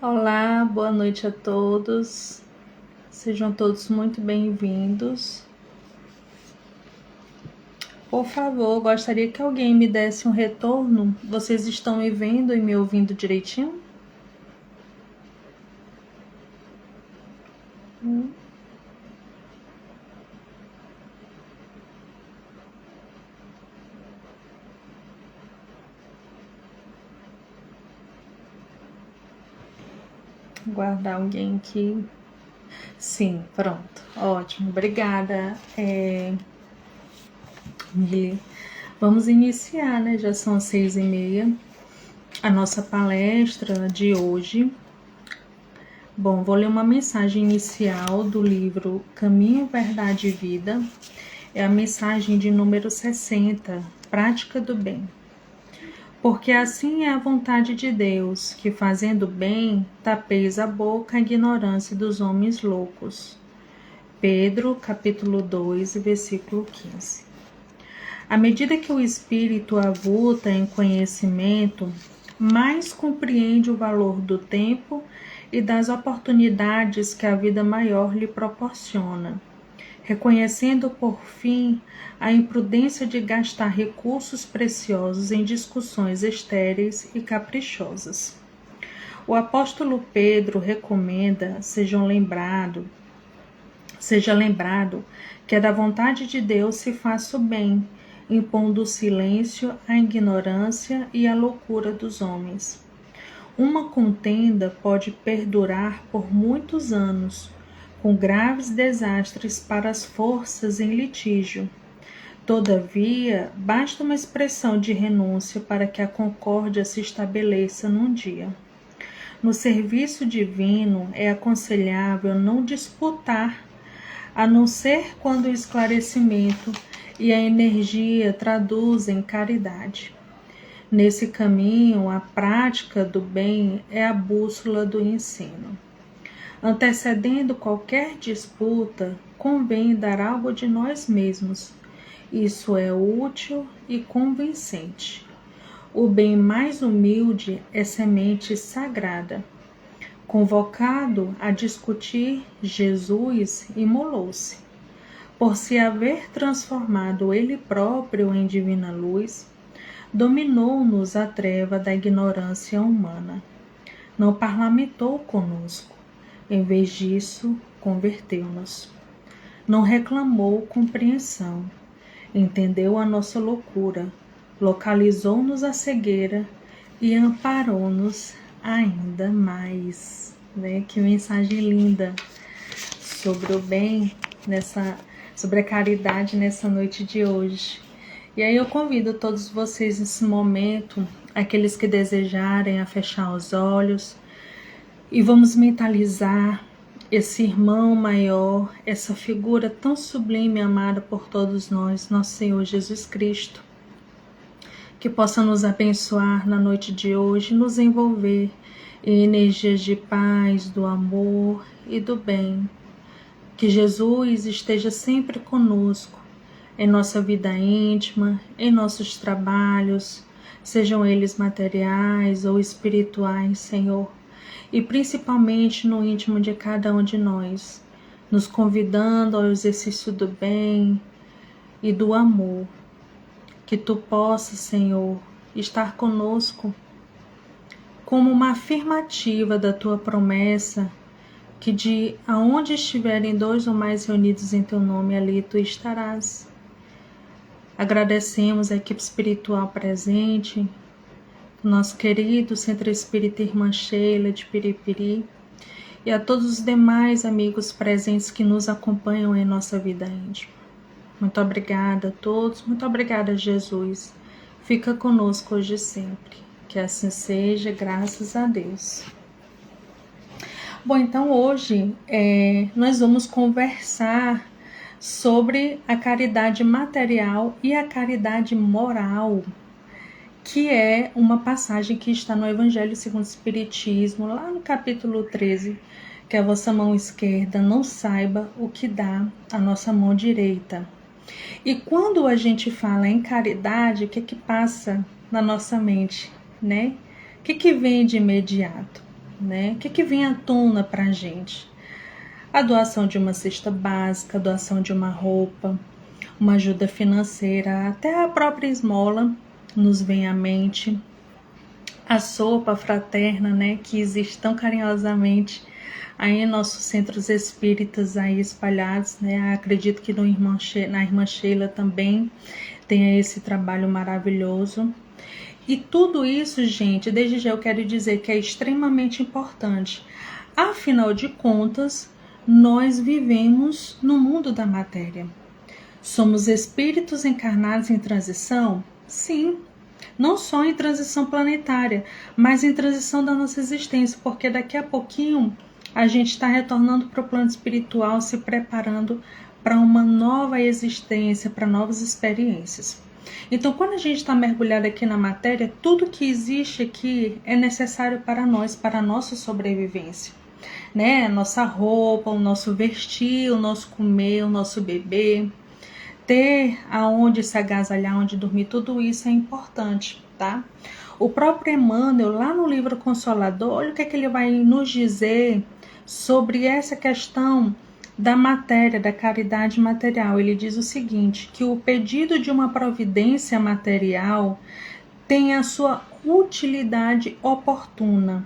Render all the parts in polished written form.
Olá, boa noite a todos. Sejam todos muito bem-vindos. Por favor, gostaria que alguém me desse um retorno. Vocês estão me vendo e me ouvindo direitinho? Guardar alguém aqui. Sim, pronto. Ótimo, obrigada. Vamos iniciar, né? Já são 6h30. A nossa palestra de hoje. Bom, vou ler uma mensagem inicial do livro Caminho, Verdade e Vida. É a mensagem de número 60, Prática do Bem. Porque assim é a vontade de Deus, que fazendo bem, tapeis a boca a ignorância dos homens loucos. Pedro, capítulo 2, versículo 15. À medida que o espírito avulta em conhecimento, mais compreende o valor do tempo e das oportunidades que a vida maior lhe proporciona, reconhecendo por fim a imprudência de gastar recursos preciosos em discussões estéreis e caprichosas. O apóstolo Pedro recomenda seja lembrado que é da vontade de Deus se faça o bem, impondo o silêncio, a ignorância e a loucura dos homens. Uma contenda pode perdurar por muitos anos, com graves desastres para as forças em litígio. Todavia, basta uma expressão de renúncia para que a concórdia se estabeleça num dia. No serviço divino, é aconselhável não disputar, a não ser quando o esclarecimento e a energia traduzem caridade. Nesse caminho, a prática do bem é a bússola do ensino. Antecedendo qualquer disputa, convém dar algo de nós mesmos. Isso é útil e convincente. O bem mais humilde é semente sagrada. Convocado a discutir, Jesus imolou-se. Por se haver transformado ele próprio em divina luz, dominou-nos a treva da ignorância humana. Não parlamentou conosco, em vez disso, converteu-nos. Não reclamou compreensão, entendeu a nossa loucura, localizou-nos a cegueira e amparou-nos ainda mais. Que mensagem linda sobre o bem, sobre a caridade nessa noite de hoje. E aí eu convido todos vocês nesse momento, aqueles que desejarem, a fechar os olhos e vamos mentalizar esse irmão maior, essa figura tão sublime e amada por todos nós, nosso Senhor Jesus Cristo, que possa nos abençoar na noite de hoje, nos envolver em energias de paz, do amor e do bem. Que Jesus esteja sempre conosco, em nossa vida íntima, em nossos trabalhos, sejam eles materiais ou espirituais, Senhor, e principalmente no íntimo de cada um de nós, nos convidando ao exercício do bem e do amor. Que Tu possas, Senhor, estar conosco como uma afirmativa da Tua promessa, que de aonde estiverem 2 ou mais reunidos em Teu nome, ali Tu estarás. Agradecemos a equipe espiritual presente, nosso querido Centro Espírita Irmã Sheila de Piripiri e a todos os demais amigos presentes que nos acompanham em nossa vida íntima. Muito obrigada a todos, muito obrigada, Jesus. Fica conosco hoje e sempre. Que assim seja, graças a Deus. Bom, então hoje nós vamos conversar sobre a caridade material e a caridade moral, que é uma passagem que está no Evangelho segundo o Espiritismo, lá no capítulo 13, que a vossa mão esquerda não saiba o que dá a nossa mão direita. E quando a gente fala em caridade, o que passa na nossa mente, né? O que vem de imediato? né? O que vem à tona para a gente? A doação de uma cesta básica, a doação de uma roupa, uma ajuda financeira, até a própria esmola nos vem à mente. A sopa fraterna, né, que existe tão carinhosamente aí em nossos centros espíritas aí espalhados, né? Acredito que na irmã Sheila também tenha esse trabalho maravilhoso. E tudo isso, gente, desde já eu quero dizer que é extremamente importante. Afinal de contas, nós vivemos no mundo da matéria. Somos espíritos encarnados em transição? Sim. Não só em transição planetária, mas em transição da nossa existência, porque daqui a pouquinho a gente está retornando para o plano espiritual, se preparando para uma nova existência, para novas experiências. Então, quando a gente está mergulhado aqui na matéria, tudo que existe aqui é necessário para nós, para a nossa sobrevivência, né? Nossa roupa, o nosso vestir, o nosso comer, o nosso beber, ter aonde se agasalhar, onde dormir, tudo isso é importante, tá? O próprio Emmanuel, lá no livro Consolador, olha o que ele vai nos dizer sobre essa questão da matéria, da caridade material. Ele diz o seguinte, que o pedido de uma providência material tem a sua utilidade oportuna,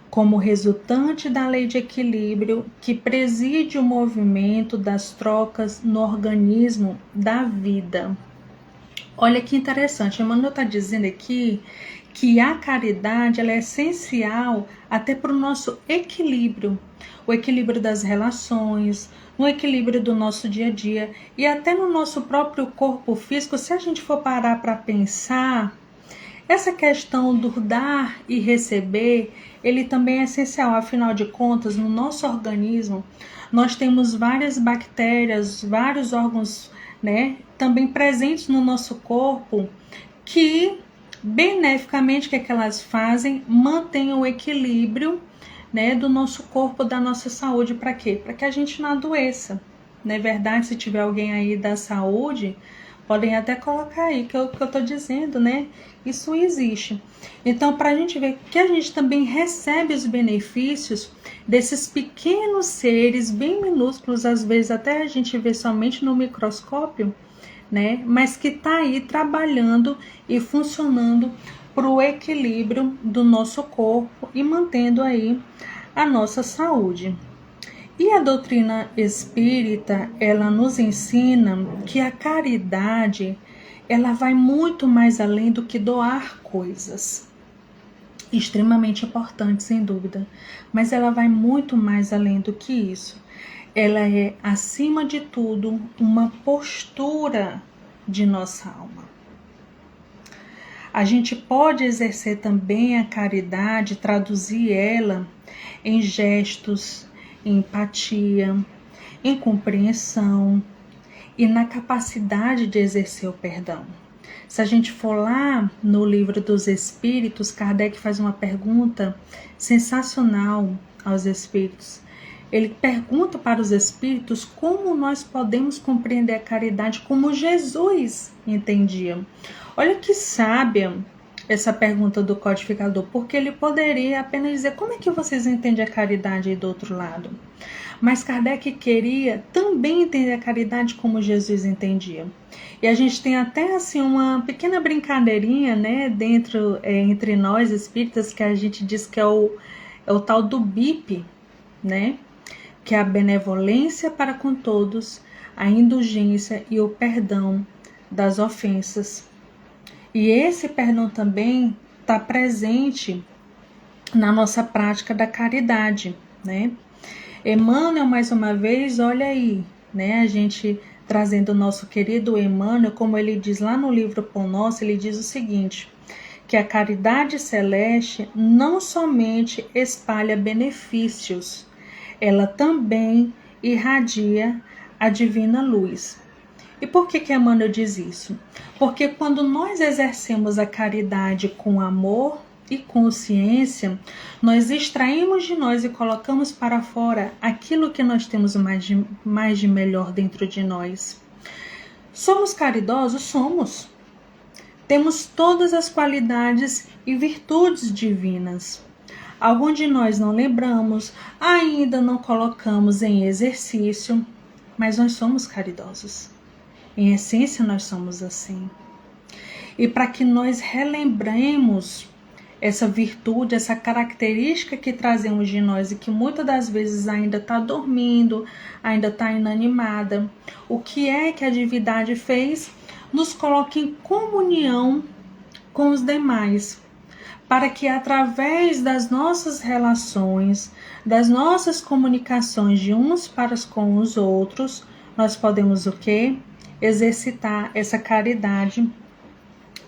como resultante da lei de equilíbrio que preside o movimento das trocas no organismo da vida. Olha que interessante, Emmanuel está dizendo aqui que a caridade ela é essencial até para o nosso equilíbrio, o equilíbrio das relações, no equilíbrio do nosso dia a dia e até no nosso próprio corpo físico. Se a gente for parar para pensar, essa questão do dar e receber, ele também é essencial. Afinal de contas, no nosso organismo, nós temos várias bactérias, vários órgãos, né, também presentes no nosso corpo, que beneficamente o que elas fazem? Mantém o equilíbrio, né, do nosso corpo, da nossa saúde. Para quê? Para que a gente não adoeça. Não é verdade? Se tiver alguém aí da saúde, podem até colocar aí que eu estou dizendo, né? Isso existe. Então, para a gente ver que a gente também recebe os benefícios desses pequenos seres, bem minúsculos, às vezes até a gente vê somente no microscópio, né? Mas que está aí trabalhando e funcionando para o equilíbrio do nosso corpo e mantendo aí a nossa saúde. E a doutrina espírita, ela nos ensina que a caridade, ela vai muito mais além do que doar coisas. Extremamente importante, sem dúvida. Mas ela vai muito mais além do que isso. Ela é, acima de tudo, uma postura de nossa alma. A gente pode exercer também a caridade, traduzir ela em gestos, em empatia, em compreensão e na capacidade de exercer o perdão. Se a gente for lá no Livro dos Espíritos, Kardec faz uma pergunta sensacional aos espíritos. Ele pergunta para os espíritos como nós podemos compreender a caridade como Jesus entendia. Olha que sábia essa pergunta do codificador, porque ele poderia apenas dizer como é que vocês entendem a caridade aí do outro lado. Mas Kardec queria também entender a caridade como Jesus entendia. E a gente tem até assim uma pequena brincadeirinha, né, entre nós espíritas, que a gente diz que é o tal do BIP, né, que é a benevolência para com todos, a indulgência e o perdão das ofensas. E esse perdão também está presente na nossa prática da caridade, né? Emmanuel, mais uma vez, olha aí, né? A gente trazendo o nosso querido Emmanuel, como ele diz lá no livro Pão Nosso, ele diz o seguinte, que a caridade celeste não somente espalha benefícios, ela também irradia a divina luz. E por que Emmanuel diz isso? Porque quando nós exercemos a caridade com amor e consciência, nós extraímos de nós e colocamos para fora aquilo que nós temos mais de melhor dentro de nós. Somos caridosos? Somos. Temos todas as qualidades e virtudes divinas. Alguns de nós não lembramos, ainda não colocamos em exercício, mas nós somos caridosos. Em essência, nós somos assim. E para que nós relembremos essa virtude, essa característica que trazemos de nós e que muitas das vezes ainda está dormindo, ainda está inanimada, o que é que a divindade fez? Nos coloque em comunhão com os demais, para que através das nossas relações, das nossas comunicações de uns para com os outros, nós podemos o quê? Exercitar essa caridade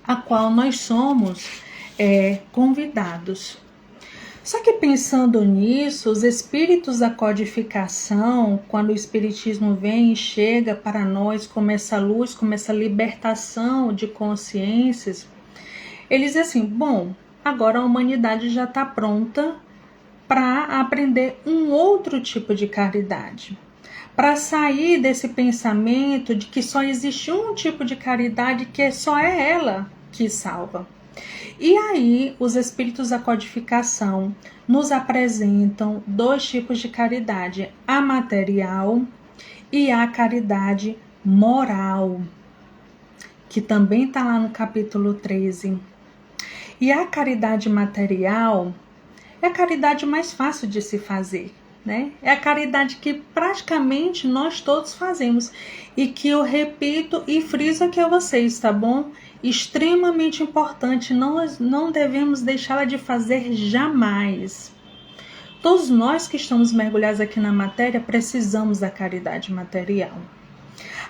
a qual nós somos convidados. Só que pensando nisso, os espíritos da codificação, quando o espiritismo vem e chega para nós como essa luz, como essa libertação de consciências, eles dizem assim, bom, agora a humanidade já está pronta para aprender um outro tipo de caridade. Para sair desse pensamento de que só existe um tipo de caridade, que só é ela que salva. E aí, os espíritos da codificação nos apresentam dois tipos de caridade, a material e a caridade moral, que também está lá no capítulo 13. E a caridade material é a caridade mais fácil de se fazer, né? É a caridade que praticamente nós todos fazemos e que eu repito e friso aqui a vocês, tá bom? Extremamente importante, nós não devemos deixá-la de fazer jamais. Todos nós que estamos mergulhados aqui na matéria precisamos da caridade material.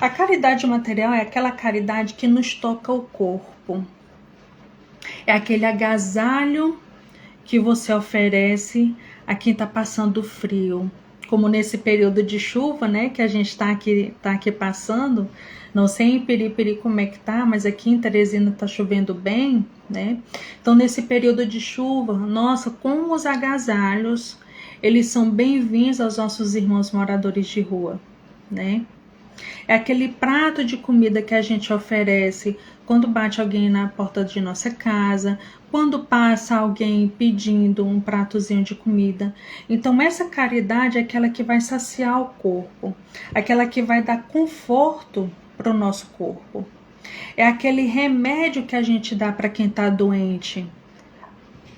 A caridade material é aquela caridade que nos toca o corpo. É aquele agasalho que você oferece a quem está passando frio. Como nesse período de chuva, né, que a gente está aqui passando. Não sei em Piripiri como é que tá, mas aqui em Teresina tá chovendo bem, né? Então, nesse período de chuva, nossa, como os agasalhos, eles são bem-vindos aos nossos irmãos moradores de rua, né? É aquele prato de comida que a gente oferece quando bate alguém na porta de nossa casa, quando passa alguém pedindo um pratozinho de comida. Então, essa caridade é aquela que vai saciar o corpo, aquela que vai dar conforto para o nosso corpo. É aquele remédio que a gente dá para quem está doente,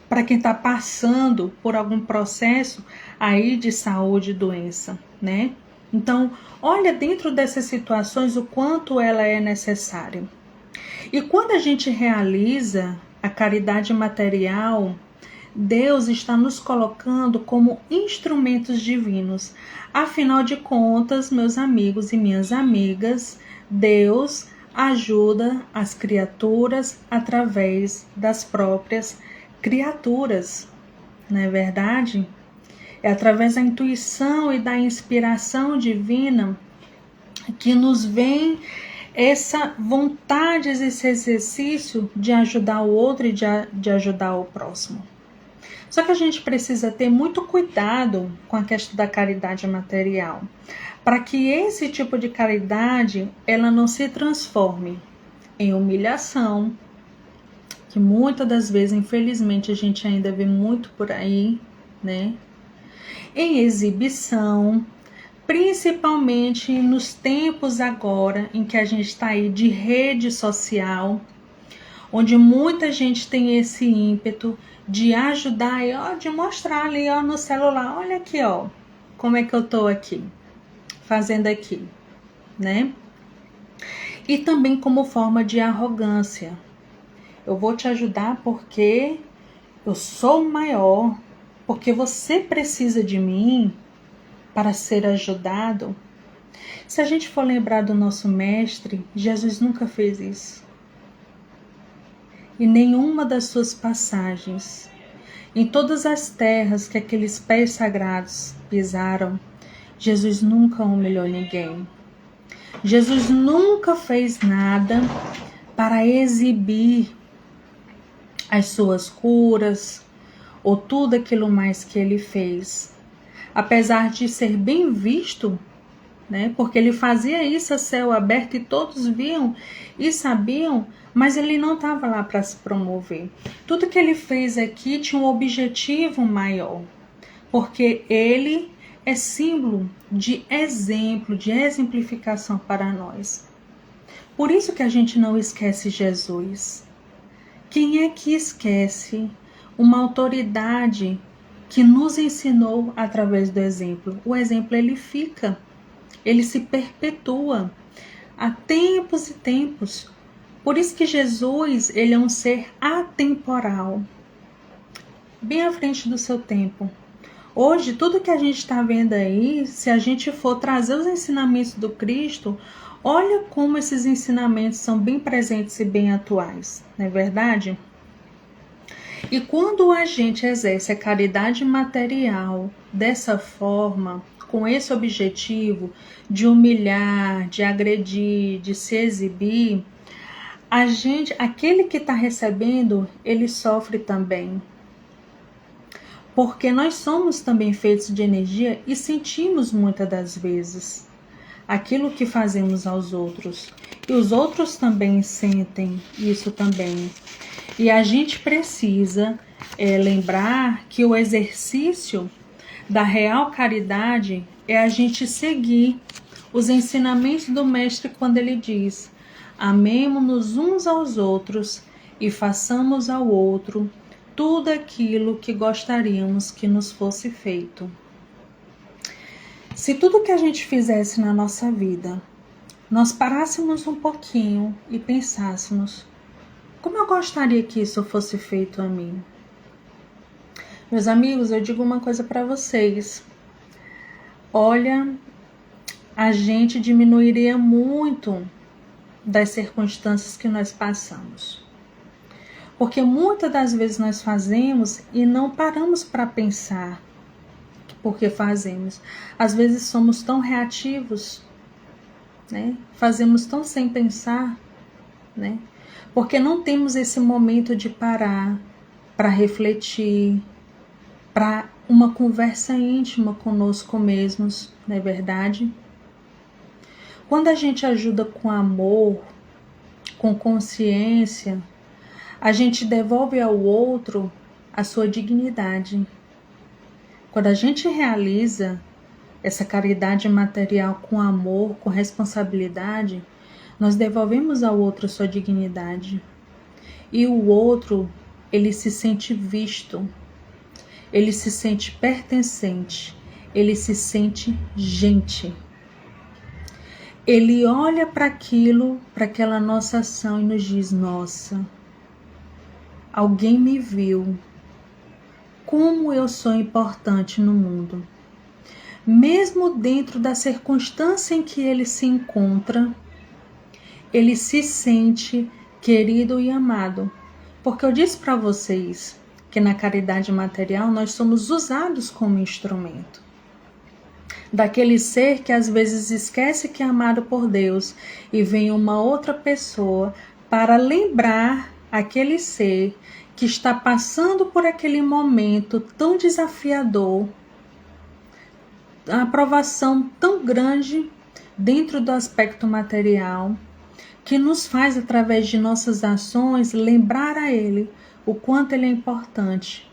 para quem está passando por algum processo aí de saúde e doença, né? Então, olha dentro dessas situações o quanto ela é necessária. E quando a gente realiza a caridade material, Deus está nos colocando como instrumentos divinos. Afinal de contas, meus amigos e minhas amigas, Deus ajuda as criaturas através das próprias criaturas, não é verdade? É através da intuição e da inspiração divina que nos vem essa vontade, esse exercício de ajudar o outro e de ajudar o próximo. Só que a gente precisa ter muito cuidado com a questão da caridade material, para que esse tipo de caridade ela não se transforme em humilhação, que muitas das vezes, infelizmente, a gente ainda vê muito por aí, né? Em exibição, principalmente nos tempos agora em que a gente está aí de rede social, onde muita gente tem esse ímpeto de ajudar, ó, de mostrar ali ó, no celular, olha aqui, ó, como é que eu tô aqui, fazendo aqui, né? E também como forma de arrogância. Eu vou te ajudar porque eu sou o maior, porque você precisa de mim para ser ajudado. Se a gente for lembrar do nosso mestre, Jesus nunca fez isso. E nenhuma das suas passagens, em todas as terras que aqueles pés sagrados pisaram, Jesus nunca humilhou ninguém. Jesus nunca fez nada para exibir as suas curas ou tudo aquilo mais que ele fez. Apesar de ser bem visto né? Porque ele fazia isso a céu aberto e todos viam e sabiam, mas ele não estava lá para se promover. Tudo que ele fez aqui tinha um objetivo maior, porque ele é símbolo de exemplo, de exemplificação para nós. Por isso que a gente não esquece Jesus. Quem é que esquece uma autoridade que nos ensinou através do exemplo? O exemplo, ele fica, ele se perpetua há tempos e tempos. Por isso que Jesus, ele é um ser atemporal, bem à frente do seu tempo. Hoje, tudo que a gente está vendo aí, se a gente for trazer os ensinamentos do Cristo, olha como esses ensinamentos são bem presentes e bem atuais, não é verdade? E quando a gente exerce a caridade material dessa forma, com esse objetivo de humilhar, de agredir, de se exibir, aquele que está recebendo, ele sofre também. Porque nós somos também feitos de energia e sentimos muitas das vezes aquilo que fazemos aos outros. E os outros também sentem isso também. E a gente precisa lembrar que o exercício da real caridade é a gente seguir os ensinamentos do Mestre quando ele diz: amemo-nos uns aos outros e façamos ao outro tudo aquilo que gostaríamos que nos fosse feito. Se tudo que a gente fizesse na nossa vida, nós parássemos um pouquinho e pensássemos: como eu gostaria que isso fosse feito a mim? Meus amigos, eu digo uma coisa para vocês. Olha, a gente diminuiria muito das circunstâncias que nós passamos. Porque muitas das vezes nós fazemos e não paramos para pensar porque fazemos. Às vezes somos tão reativos, né? Fazemos tão sem pensar, né? Porque não temos esse momento de parar para refletir, para uma conversa íntima conosco mesmos, não é verdade? Quando a gente ajuda com amor, com consciência, a gente devolve ao outro a sua dignidade. Quando a gente realiza essa caridade material com amor, com responsabilidade, nós devolvemos ao outro a sua dignidade. E o outro, ele se sente visto, ele se sente pertencente, ele se sente gente. Ele olha para aquilo, para aquela nossa ação e nos diz: nossa, alguém me viu. Como eu sou importante no mundo. Mesmo dentro da circunstância em que ele se encontra, ele se sente querido e amado. Porque eu disse para vocês que na caridade material nós somos usados como instrumento. Daquele ser que às vezes esquece que é amado por Deus e vem uma outra pessoa para lembrar aquele ser que está passando por aquele momento tão desafiador, a provação tão grande dentro do aspecto material, que nos faz, através de nossas ações, lembrar a Ele o quanto Ele é importante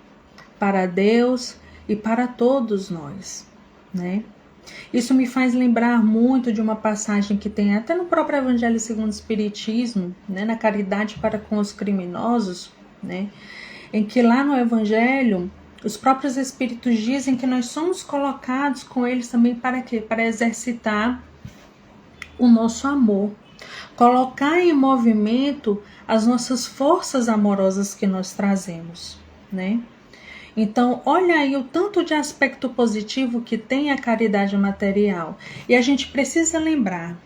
para Deus e para todos nós, né? Isso me faz lembrar muito de uma passagem que tem até no próprio Evangelho segundo o Espiritismo, né, na caridade para com os criminosos, né, em que lá no Evangelho os próprios Espíritos dizem que nós somos colocados com eles também para quê? Para exercitar o nosso amor, colocar em movimento as nossas forças amorosas que nós trazemos, né? Então, olha aí o tanto de aspecto positivo que tem a caridade material. E a gente precisa lembrar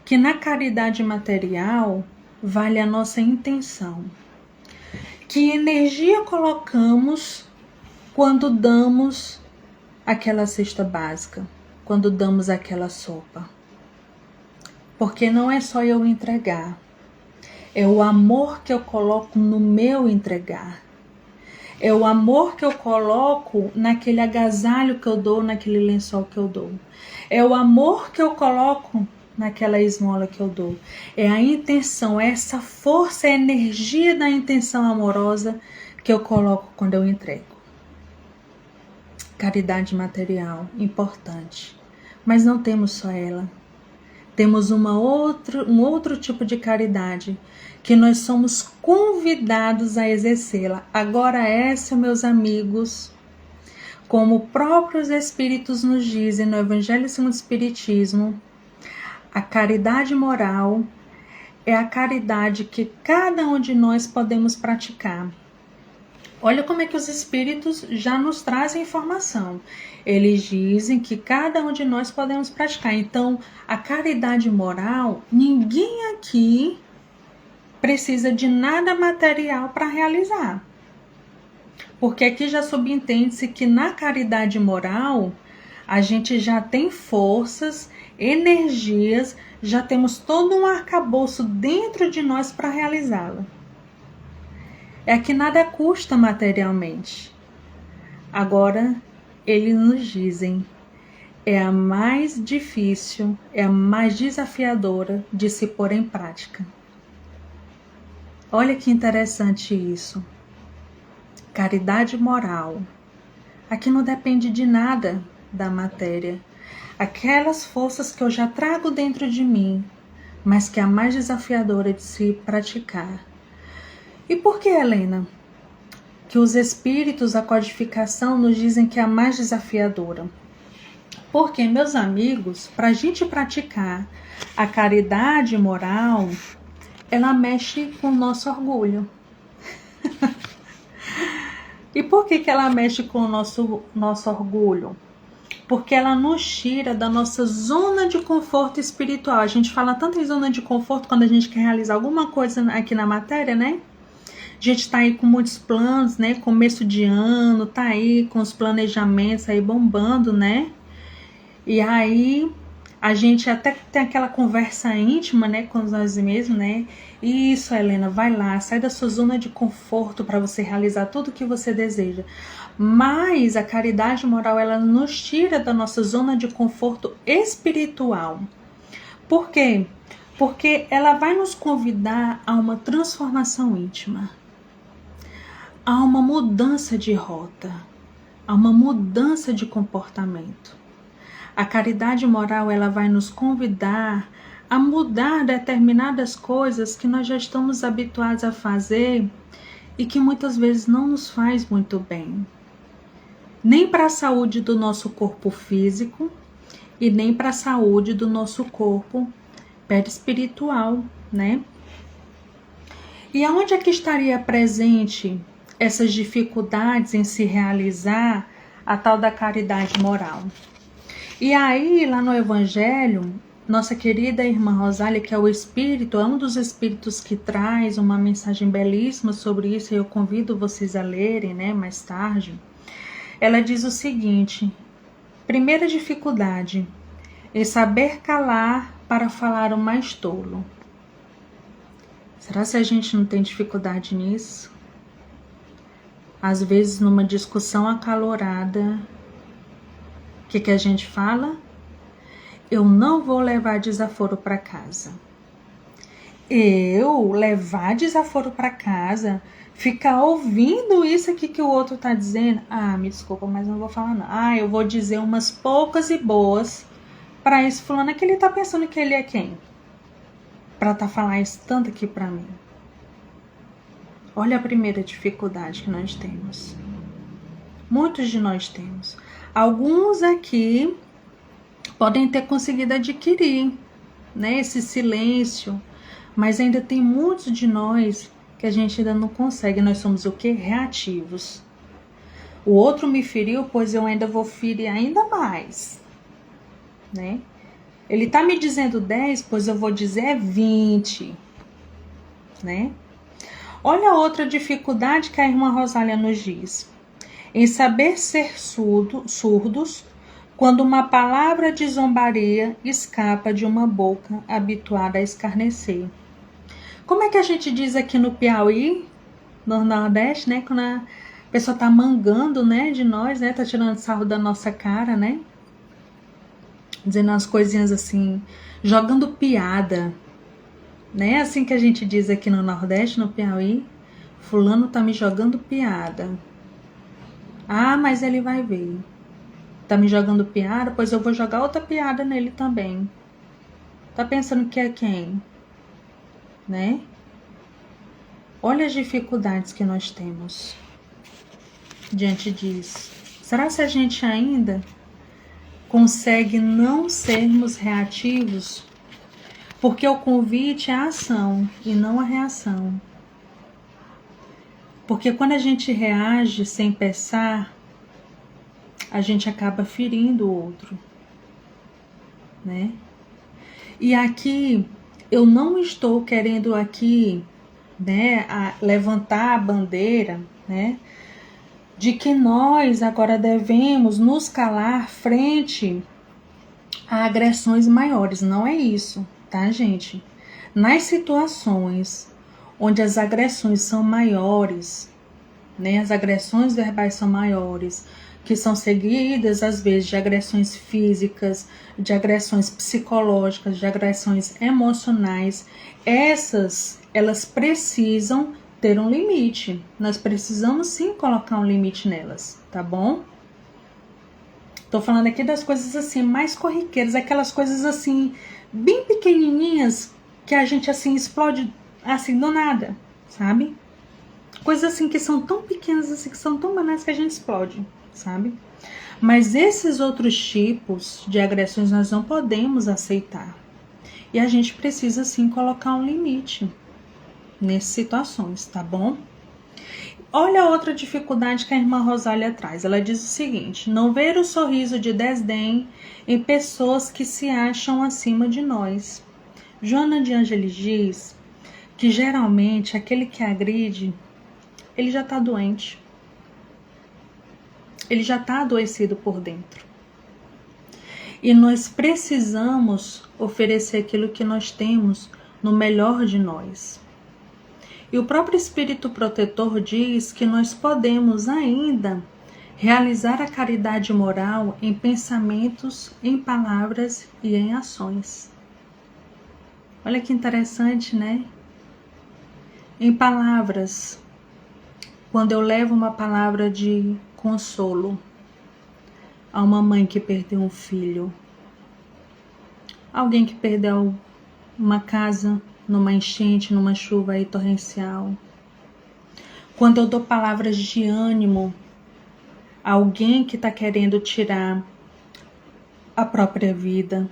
que na caridade material vale a nossa intenção. Que energia colocamos quando damos aquela cesta básica, quando damos aquela sopa? Porque não é só eu entregar, é o amor que eu coloco no meu entregar. É o amor que eu coloco naquele agasalho que eu dou, naquele lençol que eu dou. É o amor que eu coloco naquela esmola que eu dou. É a intenção, é essa força, é a energia da intenção amorosa que eu coloco quando eu entrego. Caridade material, importante. Mas não temos só ela. Temos um outro tipo de caridade que nós somos convidados a exercê-la. Agora essa, meus amigos, como próprios Espíritos nos dizem no Evangelho segundo o Espiritismo, a caridade moral é a caridade que cada um de nós podemos praticar. Olha como é que os Espíritos já nos trazem informação. Eles dizem que cada um de nós podemos praticar. Então, a caridade moral, ninguém aqui precisa de nada material para realizar. Porque aqui já subentende-se que na caridade moral, a gente já tem forças, energias, já temos todo um arcabouço dentro de nós para realizá-la. É que nada custa materialmente. Agora, eles nos dizem, é a mais difícil, é a mais desafiadora de se pôr em prática. Olha que interessante isso. Caridade moral. Aqui não depende de nada da matéria. Aquelas forças que eu já trago dentro de mim, mas que é a mais desafiadora de se praticar. E por que, Helena, que os espíritos, a codificação, nos dizem que é a mais desafiadora? Porque, meus amigos, para a gente praticar a caridade moral, ela mexe com o nosso orgulho. E por que ela mexe com o nosso orgulho? Porque ela nos tira da nossa zona de conforto espiritual. A gente fala tanto em zona de conforto quando a gente quer realizar alguma coisa aqui na matéria, né? A gente está aí com muitos planos, né? Começo de ano, tá aí com os planejamentos aí bombando, né? E aí a gente até tem aquela conversa íntima, né, com nós mesmos, né? Isso, Helena, vai lá, sai da sua zona de conforto para você realizar tudo o que você deseja. Mas a caridade moral, ela nos tira da nossa zona de conforto espiritual. Por quê? Porque ela vai nos convidar a uma transformação íntima, a uma mudança de rota, a uma mudança de comportamento. A caridade moral, ela vai nos convidar a mudar determinadas coisas que nós já estamos habituados a fazer e que muitas vezes não nos faz muito bem. Nem para a saúde do nosso corpo físico e nem para a saúde do nosso corpo perispiritual, né? E aonde é que estaria presente essas dificuldades em se realizar a tal da caridade moral? E aí, lá no Evangelho, nossa querida irmã Rosália, que é o Espírito, é um dos Espíritos que traz uma mensagem belíssima sobre isso, e eu convido vocês a lerem, né, mais tarde. Ela diz o seguinte: primeira dificuldade é saber calar para falar o mais tolo. Será que a gente não tem dificuldade nisso? Às vezes, numa discussão acalorada, o que a gente fala? Eu não vou levar desaforo para casa. Eu levar desaforo para casa? Ficar ouvindo isso aqui que o outro tá dizendo? Ah, me desculpa, mas não vou falar não. Ah, eu vou dizer umas poucas e boas para esse fulano que ele tá pensando que ele é quem? Para tá falando isso tanto aqui para mim. Olha a primeira dificuldade que nós temos. Muitos de nós temos. Alguns aqui podem ter conseguido adquirir, né, esse silêncio, mas ainda tem muitos de nós que a gente ainda não consegue. Nós somos o quê? Reativos. O outro me feriu, pois eu ainda vou ferir ainda mais, né? Ele tá me dizendo 10, pois eu vou dizer 20, né? Olha outra dificuldade que a irmã Rosália nos diz. Em saber ser surdos quando uma palavra de zombaria escapa de uma boca habituada a escarnecer. Como é que a gente diz aqui no Piauí, no Nordeste, né? Quando A pessoa tá mangando, né, de nós, né? Tá tirando sarro da nossa cara, né? Dizendo umas coisinhas assim, jogando piada, né? Assim que a gente diz aqui no Nordeste, no Piauí. Fulano tá me jogando piada. Ah, mas ele vai ver. Tá me jogando piada, pois eu vou jogar outra piada nele também. Tá pensando que é quem? Né? Olha as dificuldades que nós temos diante disso. Será que a gente ainda consegue não sermos reativos? Porque o convite é a ação e não a reação. Porque quando a gente reage sem pensar, a gente acaba ferindo o outro, né? E aqui, eu não estou querendo aqui, né, levantar a bandeira, né, de que nós agora devemos nos calar frente a agressões maiores. Não é isso, tá, gente? Nas situações onde as agressões são maiores, né, as agressões verbais são maiores, que são seguidas às vezes de agressões físicas, de agressões psicológicas, de agressões emocionais, elas precisam ter um limite. Nós precisamos sim colocar um limite nelas, tá bom? Tô falando aqui das coisas assim mais corriqueiras, aquelas coisas assim bem pequenininhas que a gente assim explode assim do nada, sabe? Coisas assim que são tão pequenas, assim, que são tão banais que a gente explode, sabe? Mas esses outros tipos de agressões nós não podemos aceitar. E a gente precisa sim colocar um limite nessas situações, tá bom? Olha outra dificuldade que a irmã Rosália traz. Ela diz o seguinte: não ver o sorriso de desdém em pessoas que se acham acima de nós. Joana de Ângeles diz que geralmente aquele que agride, ele já está doente. Ele já está adoecido por dentro. E nós precisamos oferecer aquilo que nós temos no melhor de nós. E o próprio Espírito Protetor diz que nós podemos ainda realizar a caridade moral em pensamentos, em palavras e em ações. Olha que interessante, né? Em palavras, quando eu levo uma palavra de consolo a uma mãe que perdeu um filho, alguém que perdeu uma casa numa enchente, numa chuva aí torrencial, quando eu dou palavras de ânimo a alguém que está querendo tirar a própria vida,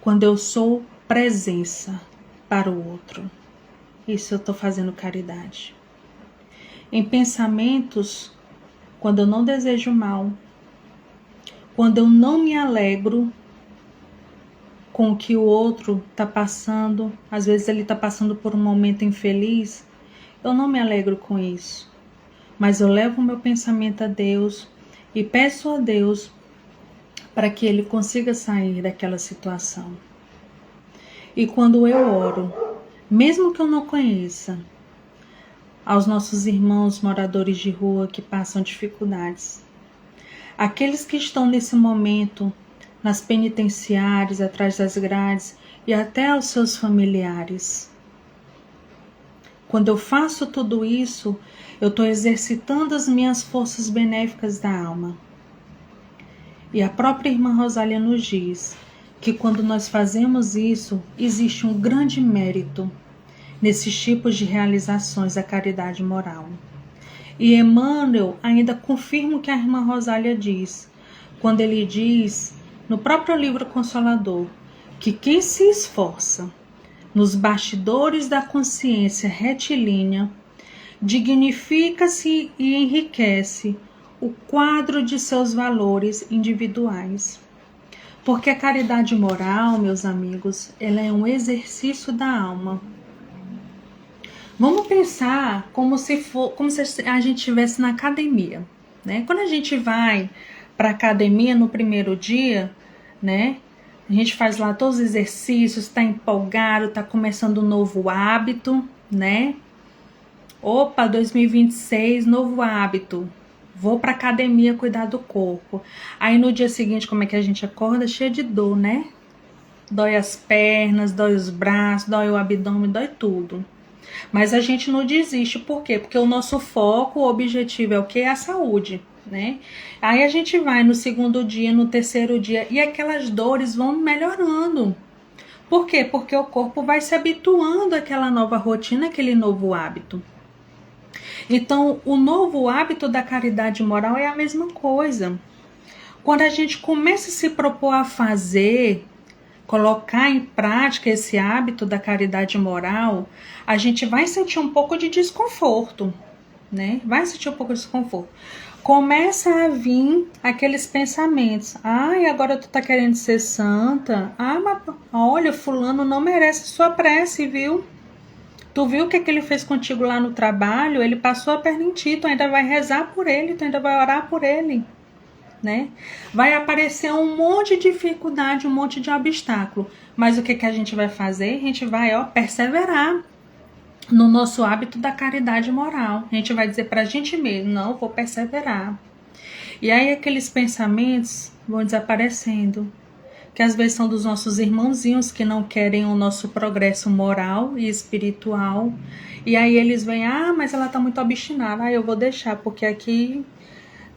quando eu sou presença para o outro, isso eu estou fazendo caridade. Em pensamentos, quando eu não desejo mal, quando eu não me alegro com o que o outro está passando, às vezes ele está passando por um momento infeliz, eu não me alegro com isso, mas eu levo o meu pensamento a Deus e peço a Deus para que ele consiga sair daquela situação. E quando eu oro, mesmo que eu não conheça, aos nossos irmãos moradores de rua que passam dificuldades, aqueles que estão nesse momento nas penitenciárias, atrás das grades e até aos seus familiares. Quando eu faço tudo isso, eu estou exercitando as minhas forças benéficas da alma. E a própria irmã Rosália nos diz que quando nós fazemos isso, existe um grande mérito nesses tipos de realizações da caridade moral. E Emmanuel ainda confirma o que a irmã Rosália diz, quando ele diz, no próprio livro Consolador, que quem se esforça nos bastidores da consciência retilínea dignifica-se e enriquece o quadro de seus valores individuais. Porque a caridade moral, meus amigos, ela é um exercício da alma. Vamos pensar como se a gente estivesse na academia, né? Quando a gente vai para a academia no primeiro dia, né? A gente faz lá todos os exercícios, está empolgado, está começando um novo hábito, né? Opa, 2026, novo hábito. Vou pra academia cuidar do corpo. Aí no dia seguinte, como é que a gente acorda? Cheia de dor, né? Dói as pernas, dói os braços, dói o abdômen, dói tudo. Mas a gente não desiste, por quê? Porque o nosso foco, o objetivo é o quê? A saúde, né? Aí a gente vai no segundo dia, no terceiro dia, e aquelas dores vão melhorando. Por quê? Porque o corpo vai se habituando àquela nova rotina, aquele novo hábito. Então, o novo hábito da caridade moral é a mesma coisa. Quando a gente começa a se propor a fazer, colocar em prática esse hábito da caridade moral, a gente vai sentir um pouco de desconforto, né? Vai sentir um pouco de desconforto. Começa a vir aqueles pensamentos. Ai, agora tu tá querendo ser santa? Ah, mas olha, fulano não merece sua prece, viu? Tu viu o que ele fez contigo lá no trabalho? Ele passou a perna em ti, tu ainda vai rezar por ele, tu ainda vai orar por ele. Né? Vai aparecer um monte de dificuldade, um monte de obstáculo. Mas o que a gente vai fazer? A gente vai perseverar no nosso hábito da caridade moral. A gente vai dizer pra gente mesmo, não, vou perseverar. E aí aqueles pensamentos vão desaparecendo, que às vezes são dos nossos irmãozinhos que não querem o nosso progresso moral e espiritual. E aí eles vêm, mas ela tá muito obstinada, eu vou deixar, porque aqui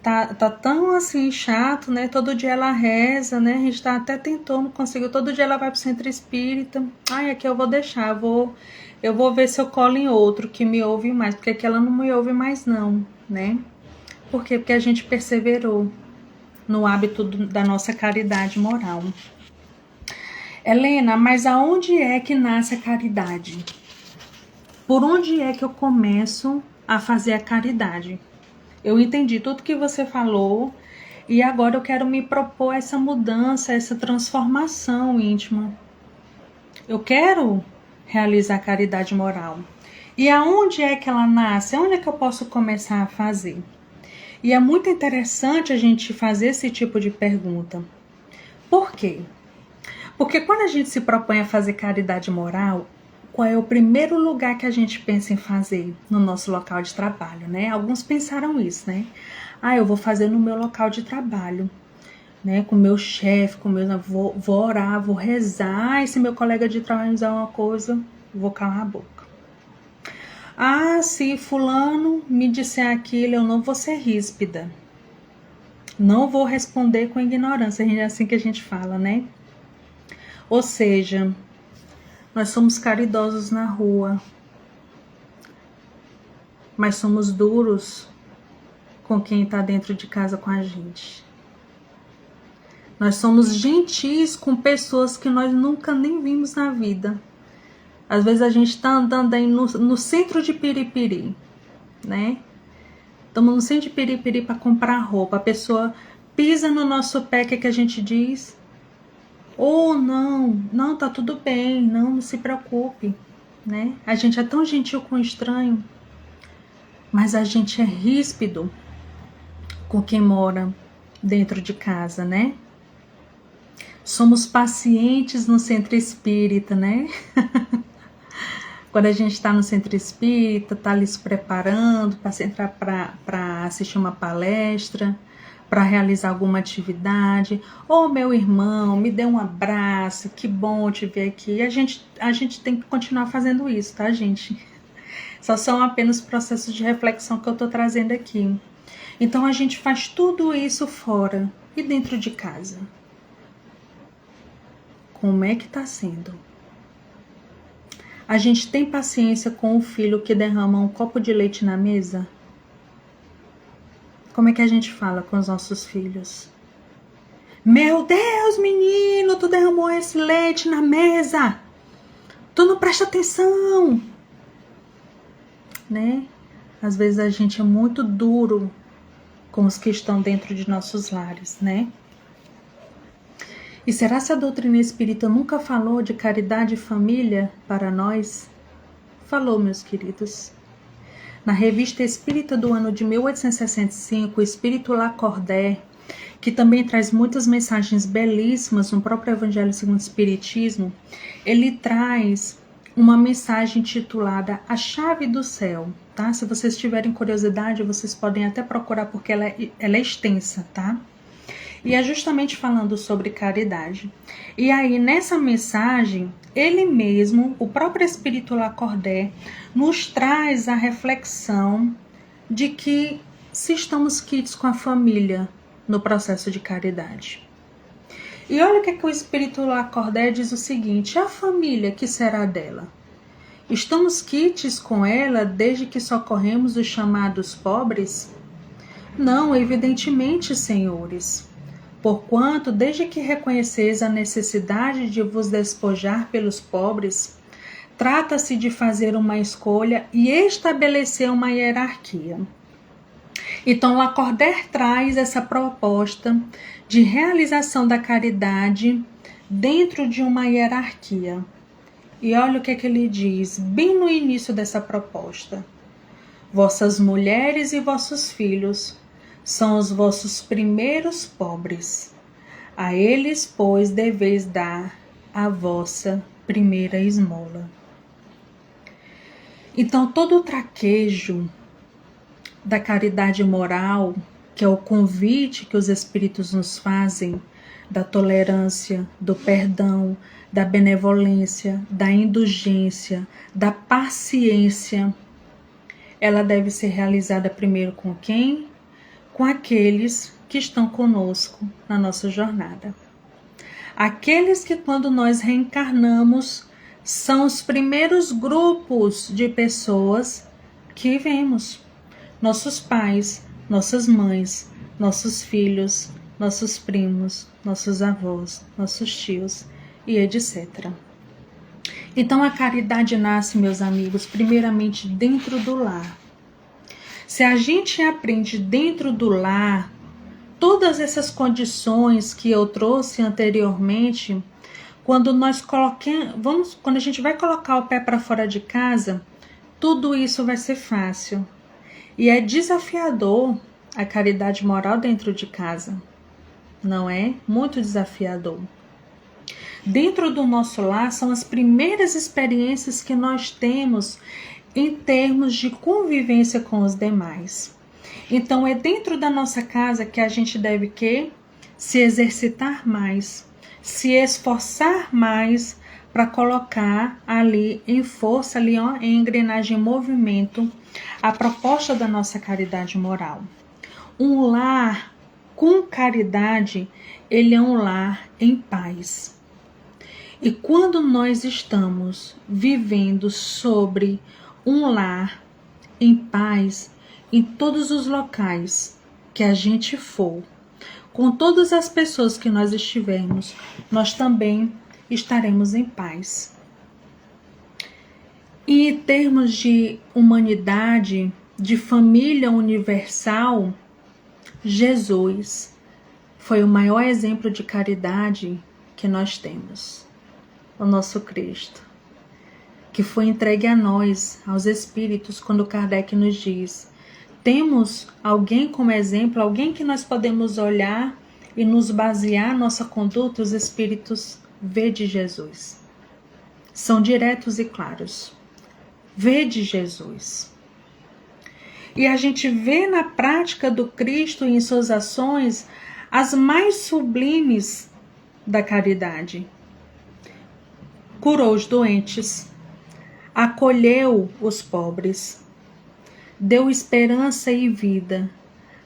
tá tão assim chato, né? Todo dia ela reza, né? A gente tá até tentando, não conseguiu. Todo dia ela vai pro centro espírita. Aqui eu vou deixar, eu vou ver se eu colo em outro que me ouve mais, porque aqui ela não me ouve mais não, né? Por quê? Porque a gente perseverou no hábito da nossa caridade moral. Helena, mas aonde é que nasce a caridade? Por onde é que eu começo a fazer a caridade? Eu entendi tudo que você falou e agora eu quero me propor essa mudança, essa transformação íntima. Eu quero realizar a caridade moral. E aonde é que ela nasce? Onde é que eu posso começar a fazer? E é muito interessante a gente fazer esse tipo de pergunta. Por quê? Porque quando a gente se propõe a fazer caridade moral, qual é o primeiro lugar que a gente pensa em fazer no nosso local de trabalho, né? Alguns pensaram isso, né? Eu vou fazer no meu local de trabalho, né? Com o meu chefe, vou orar, vou rezar, e se meu colega de trabalho dizer uma coisa, vou calar a boca. Se fulano me disser aquilo, eu não vou ser ríspida. Não vou responder com ignorância, é assim que a gente fala, né? Ou seja, nós somos caridosos na rua, mas somos duros com quem está dentro de casa com a gente. Nós somos gentis com pessoas que nós nunca nem vimos na vida. Às vezes a gente está andando aí no centro de Piripiri, né? Estamos no centro de Piripiri para comprar roupa. A pessoa pisa no nosso pé, o que a gente diz? Não, tá tudo bem, não se preocupe, né? A gente é tão gentil com o estranho, mas a gente é ríspido com quem mora dentro de casa, né? Somos pacientes no centro espírita, né? Quando a gente está no centro espírita, tá ali se preparando para entrar para assistir uma palestra, para realizar alguma atividade. Meu irmão, me dê um abraço, que bom te ver aqui. A gente tem que continuar fazendo isso, tá, gente? Só são apenas processos de reflexão que eu tô trazendo aqui. Então a gente faz tudo isso fora e dentro de casa. Como é que tá sendo? A gente tem paciência com o filho que derrama um copo de leite na mesa? Como é que a gente fala com os nossos filhos? Meu Deus, menino, tu derramou esse leite na mesa. Tu não presta atenção. Né? Às vezes a gente é muito duro com os que estão dentro de nossos lares, né? E será que a doutrina espírita nunca falou de caridade e família para nós? Falou, meus queridos. Na Revista Espírita do ano de 1865, o Espírito Lacordaire, que também traz muitas mensagens belíssimas no próprio Evangelho segundo o Espiritismo, ele traz uma mensagem intitulada A Chave do Céu, tá? Se vocês tiverem curiosidade, vocês podem até procurar, porque ela é extensa, tá? E é justamente falando sobre caridade. E aí, nessa mensagem, ele mesmo, o próprio Espírito Lacordaire, nos traz a reflexão de que se estamos quites com a família no processo de caridade. E olha o que o Espírito Lacordaire diz o seguinte: a família, que será dela? Estamos quites com ela desde que socorremos os chamados pobres? Não, evidentemente, senhores. Porquanto, desde que reconheceis a necessidade de vos despojar pelos pobres, trata-se de fazer uma escolha e estabelecer uma hierarquia. Então, Lacordaire traz essa proposta de realização da caridade dentro de uma hierarquia. E olha o que ele diz, bem no início dessa proposta. Vossas mulheres e vossos filhos são os vossos primeiros pobres. A eles, pois, deveis dar a vossa primeira esmola. Então, todo o traquejo da caridade moral, que é o convite que os Espíritos nos fazem, da tolerância, do perdão, da benevolência, da indulgência, da paciência, ela deve ser realizada primeiro com quem? Com aqueles que estão conosco na nossa jornada. Aqueles que, quando nós reencarnamos, são os primeiros grupos de pessoas que vemos. Nossos pais, nossas mães, nossos filhos, nossos primos, nossos avós, nossos tios e etc. Então a caridade nasce, meus amigos, primeiramente dentro do lar. Se a gente aprende dentro do lar todas essas condições que eu trouxe anteriormente, quando a gente vai colocar o pé para fora de casa, tudo isso vai ser fácil. E é desafiador a caridade moral dentro de casa, não é? Muito desafiador. Dentro do nosso lar são as primeiras experiências que nós temos em termos de convivência com os demais. Então é dentro da nossa casa que a gente deve se exercitar mais, se esforçar mais para colocar ali em força, em engrenagem, em movimento, a proposta da nossa caridade moral. Um lar com caridade, ele é um lar em paz. E quando nós estamos vivendo sobre um lar em paz, em todos os locais que a gente for, com todas as pessoas que nós estivermos, nós também estaremos em paz. E em termos de humanidade, de família universal, Jesus foi o maior exemplo de caridade que nós temos. O nosso Cristo, que foi entregue a nós, aos Espíritos, quando Kardec nos diz: temos alguém como exemplo, alguém que nós podemos olhar e nos basear nossa conduta. Os Espíritos, vede Jesus. São diretos e claros. Vede Jesus. E a gente vê na prática do Cristo e em suas ações as mais sublimes da caridade. Curou os doentes, acolheu os pobres, deu esperança e vida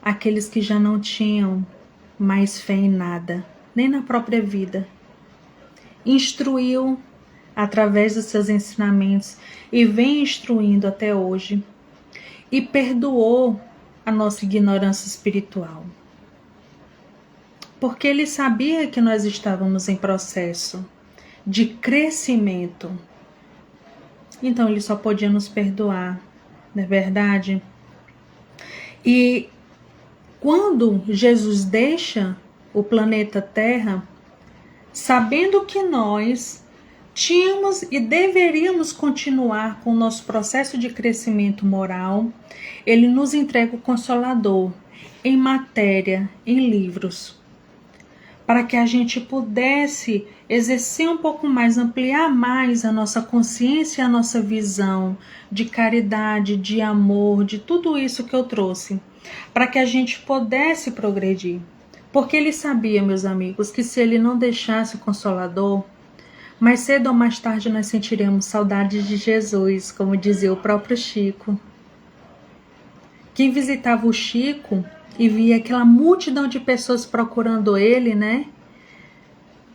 àqueles que já não tinham mais fé em nada, nem na própria vida. Instruiu através dos seus ensinamentos e vem instruindo até hoje, e perdoou a nossa ignorância espiritual. Porque ele sabia que nós estávamos em processo de crescimento. Então ele só podia nos perdoar, não é verdade? E quando Jesus deixa o planeta Terra, sabendo que nós tínhamos e deveríamos continuar com o nosso processo de crescimento moral, ele nos entrega o Consolador em matéria, em livros, para que a gente pudesse exercer um pouco mais, ampliar mais a nossa consciência e a nossa visão de caridade, de amor, de tudo isso que eu trouxe, para que a gente pudesse progredir. Porque ele sabia, meus amigos, que se ele não deixasse o Consolador, mais cedo ou mais tarde nós sentiremos saudade de Jesus, como dizia o próprio Chico. Quem visitava o Chico e via aquela multidão de pessoas procurando ele, né?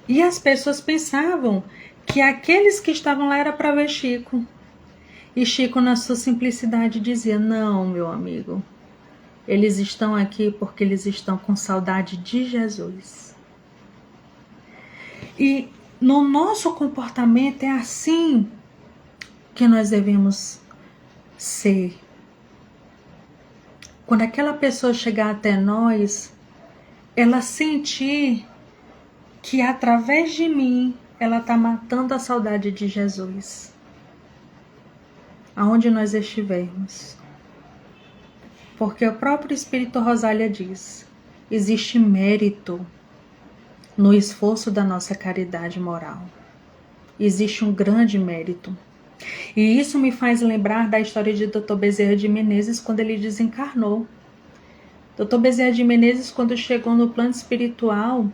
E as pessoas pensavam que aqueles que estavam lá era para ver Chico. E Chico, na sua simplicidade, dizia: não, meu amigo, eles estão aqui porque eles estão com saudade de Jesus. E no nosso comportamento é assim que nós devemos ser. Quando aquela pessoa chegar até nós, ela sentir que através de mim ela está matando a saudade de Jesus. Aonde nós estivermos. Porque o próprio Espírito Rosália diz: existe mérito no esforço da nossa caridade moral. Existe um grande mérito. E isso me faz lembrar da história de Dr. Bezerra de Menezes quando ele desencarnou. Dr. Bezerra de Menezes, quando chegou no plano espiritual,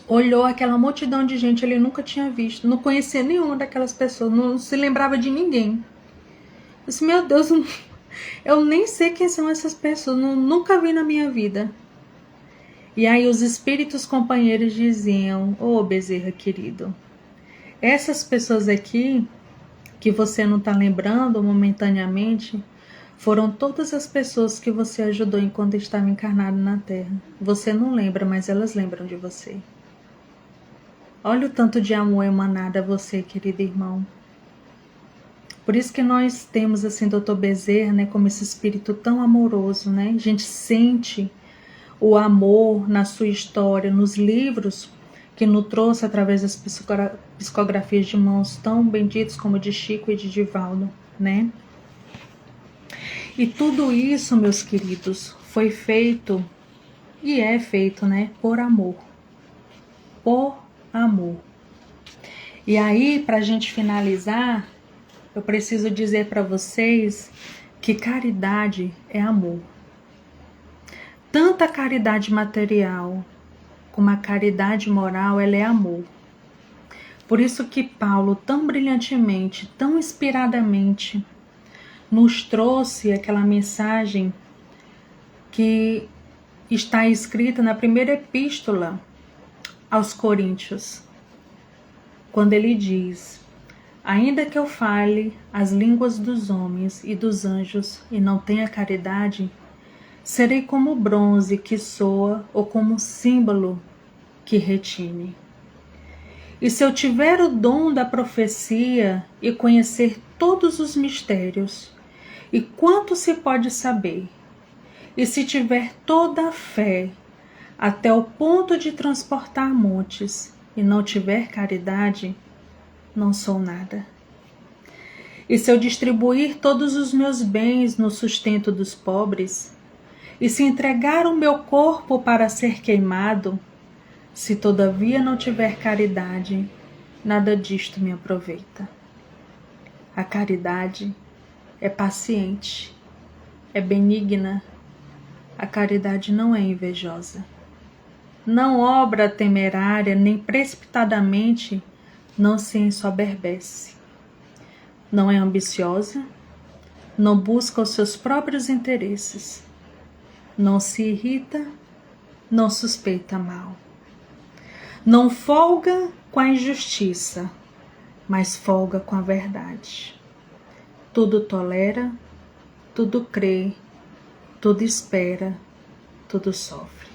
olhou aquela multidão de gente, ele nunca tinha visto, não conhecia nenhuma daquelas pessoas, não se lembrava de ninguém. Eu disse: meu Deus, eu nem sei quem são essas pessoas, nunca vi na minha vida. E aí os espíritos companheiros diziam: ô Bezerra querido, essas pessoas aqui, que você não está lembrando momentaneamente, foram todas as pessoas que você ajudou enquanto estava encarnado na Terra. Você não lembra, mas elas lembram de você. Olha o tanto de amor emanado a você, querido irmão. Por isso que nós temos assim Dr. Bezerra, né, como esse espírito tão amoroso, né? A gente sente o amor na sua história, nos livros que nos trouxe através das psicografias de mãos tão benditos como de Chico e de Divaldo, né? E tudo isso, meus queridos, foi feito e é feito, né, por amor. Por amor. E aí, para a gente finalizar, eu preciso dizer para vocês que caridade é amor. Tanto a caridade material como a caridade moral, ela é amor. Por isso que Paulo, tão brilhantemente, tão inspiradamente, nos trouxe aquela mensagem que está escrita na primeira epístola aos Coríntios, quando ele diz: ainda que eu fale as línguas dos homens e dos anjos e não tenha caridade, serei como bronze que soa ou como símbolo que retine. E se eu tiver o dom da profecia e conhecer todos os mistérios, e quanto se pode saber, e se tiver toda a fé, até o ponto de transportar montes, e não tiver caridade, não sou nada. E se eu distribuir todos os meus bens no sustento dos pobres, e se entregar o meu corpo para ser queimado, se todavia não tiver caridade, nada disto me aproveita. A caridade é paciente, é benigna. A caridade não é invejosa. Não obra temerária, nem precipitadamente, não se ensoberbece. Não é ambiciosa, não busca os seus próprios interesses. Não se irrita, não suspeita mal. Não folga com a injustiça, mas folga com a verdade. Tudo tolera, tudo crê, tudo espera, tudo sofre.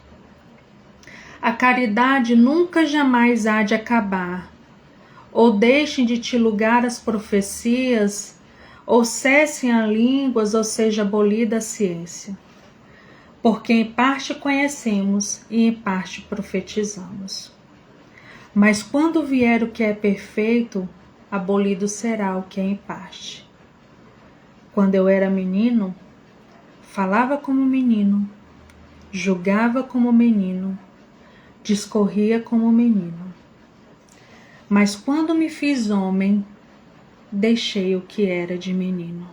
A caridade nunca jamais há de acabar, ou deixem de te lugar as profecias, ou cessem as línguas, ou seja abolida a ciência. Porque em parte conhecemos e em parte profetizamos. Mas quando vier o que é perfeito, abolido será o que é em parte. Quando eu era menino, falava como menino, julgava como menino, discorria como menino. Mas quando me fiz homem, deixei o que era de menino.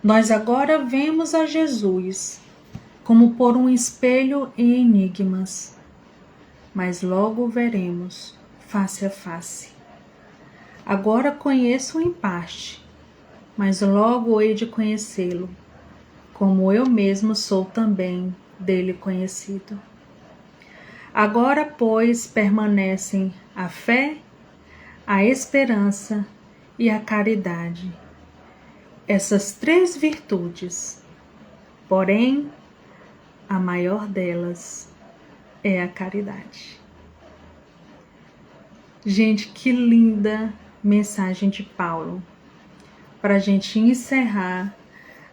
Nós agora vemos a Jesus como por um espelho em enigmas, mas logo o veremos face a face. Agora conheço em parte, mas logo hei de conhecê-lo, como eu mesmo sou também dele conhecido. Agora, pois, permanecem a fé, a esperança e a caridade, essas 3 virtudes. Porém, a maior delas é a caridade. Gente, que linda mensagem de Paulo para a gente encerrar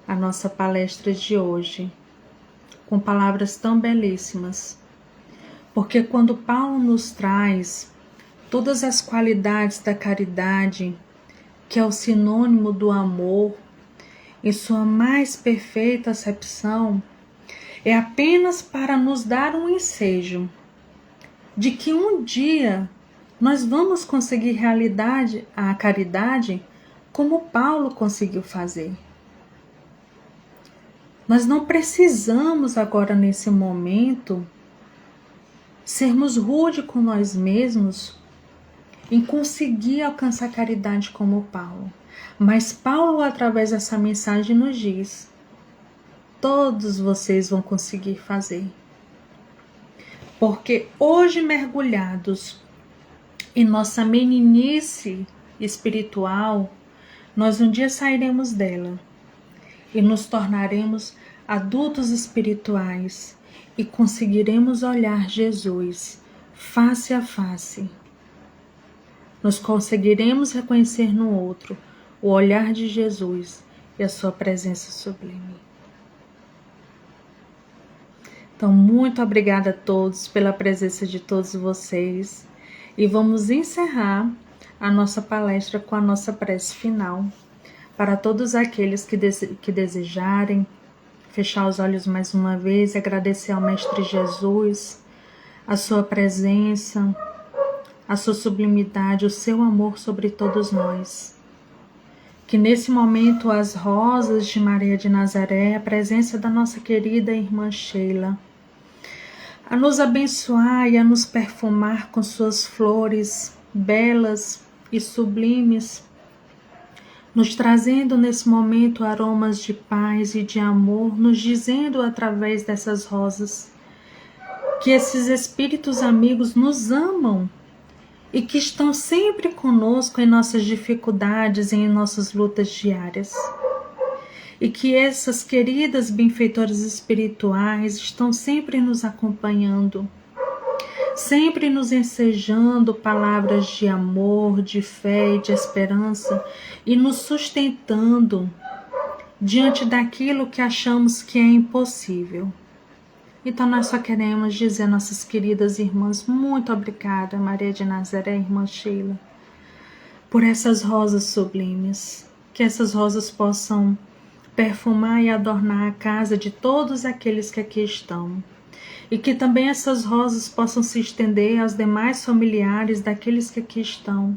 a nossa palestra de hoje com palavras tão belíssimas. Porque quando Paulo nos traz todas as qualidades da caridade, que é o sinônimo do amor, em sua mais perfeita acepção, é apenas para nos dar um ensejo de que um dia nós vamos conseguir realidade a caridade como Paulo conseguiu fazer. Nós não precisamos agora, nesse momento, sermos rudes com nós mesmos em conseguir alcançar a caridade como Paulo. Mas Paulo, através dessa mensagem, nos diz: todos vocês vão conseguir fazer. Porque hoje, mergulhados em nossa meninice espiritual, nós um dia sairemos dela e nos tornaremos adultos espirituais e conseguiremos olhar Jesus face a face. Nós conseguiremos reconhecer no outro o olhar de Jesus e a sua presença sublime. Então, muito obrigada a todos pela presença de todos vocês. E vamos encerrar a nossa palestra com a nossa prece final. Para todos aqueles que desejarem fechar os olhos mais uma vez e agradecer ao Mestre Jesus a sua presença, a sua sublimidade, o seu amor sobre todos nós. Que nesse momento as rosas de Maria de Nazaré, a presença da nossa querida irmã Sheila, a nos abençoar e a nos perfumar com suas flores belas e sublimes, nos trazendo nesse momento aromas de paz e de amor, nos dizendo através dessas rosas que esses espíritos amigos nos amam e que estão sempre conosco em nossas dificuldades e em nossas lutas diárias. E que essas queridas benfeitoras espirituais estão sempre nos acompanhando, sempre nos ensejando palavras de amor, de fé e de esperança e nos sustentando diante daquilo que achamos que é impossível. Então nós só queremos dizer a nossas queridas irmãs, muito obrigada, Maria de Nazaré, irmã Sheila, por essas rosas sublimes, que essas rosas possam perfumar e adornar a casa de todos aqueles que aqui estão. E que também essas rosas possam se estender aos demais familiares daqueles que aqui estão.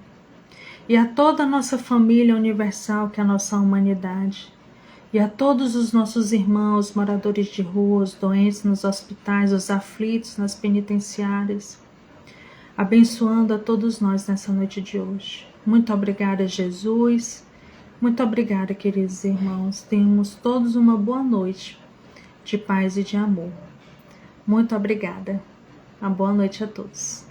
E a toda a nossa família universal, que é a nossa humanidade. E a todos os nossos irmãos, moradores de rua, os doentes nos hospitais, os aflitos nas penitenciárias. Abençoando a todos nós nessa noite de hoje. Muito obrigada, Jesus. Muito obrigada, queridos irmãos. Tenhamos todos uma boa noite de paz e de amor. Muito obrigada. Uma boa noite a todos.